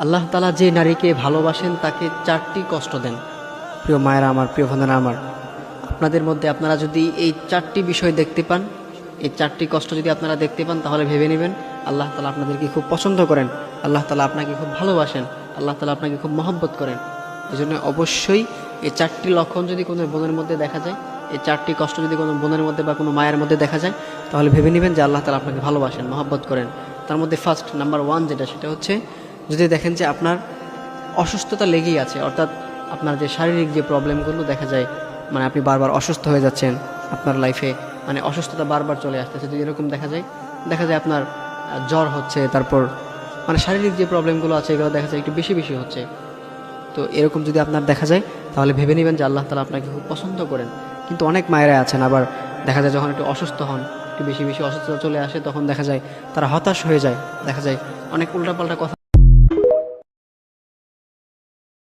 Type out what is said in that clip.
আল্লাহ তাআলা যে নারীকে ভালোবাসেন তাকে চারটি কষ্ট দেন। প্রিয় মায়েরা আমার, প্রিয় বোনেরা আমার, আপনাদের মধ্যে আপনারা যদি এই চারটি বিষয় দেখতে পান, এই চারটি কষ্ট যদি আপনারা দেখতে পান, তাহলে ভেবে নেবেন আল্লাহ তাআলা আপনাদেরকে খুব পছন্দ করেন, আল্লাহ তাআলা আপনাকে খুব ভালোবাসেন, আল্লাহ তাআলা আপনাকে খুব মহব্বত করেন। এই জন্য অবশ্যই এই চারটি লক্ষণ যদি কোনো বোনের মধ্যে দেখা যায়, এই চারটি কষ্ট যদি কোনো বোনের মধ্যে বা কোনো মায়ের মধ্যে দেখা যায়, তাহলে ভেবে নেবেন যে আল্লাহ তাআলা আপনাকে ভালোবাসেন, মহব্বত করেন। তার মধ্যে ফার্স্ট নাম্বার 1 যেটা, সেটা হচ্ছে যদি দেখেন যে আপনার অসুস্থতা লেগেই আছে, অর্থাৎ আপনার যে শারীরিক যে প্রবলেমগুলো দেখা যায়, মানে আপনি বারবার অসুস্থ হয়ে যাচ্ছেন, আপনার লাইফে মানে অসুস্থতা বারবার চলে আসতেছে, যদি এরকম দেখা যায় আপনার জ্বর হচ্ছে, তারপর মানে শারীরিক যে প্রবলেমগুলো আছে এগুলো দেখা যায় একটু বেশি বেশি হচ্ছে, তো এরকম যদি আপনার দেখা যায়, তাহলে ভেবে নেবেন যে আল্লাহ তাআলা আপনাকে খুব পছন্দ করেন। কিন্তু অনেক মায়েরা আছেন আবার দেখা যায় যখন একটু অসুস্থ হন, একটু বেশি বেশি অসুস্থতা চলে আসে, তখন দেখা যায় তারা হতাশ হয়ে যায়, দেখা যায় অনেক উল্টাপাল্টা কথা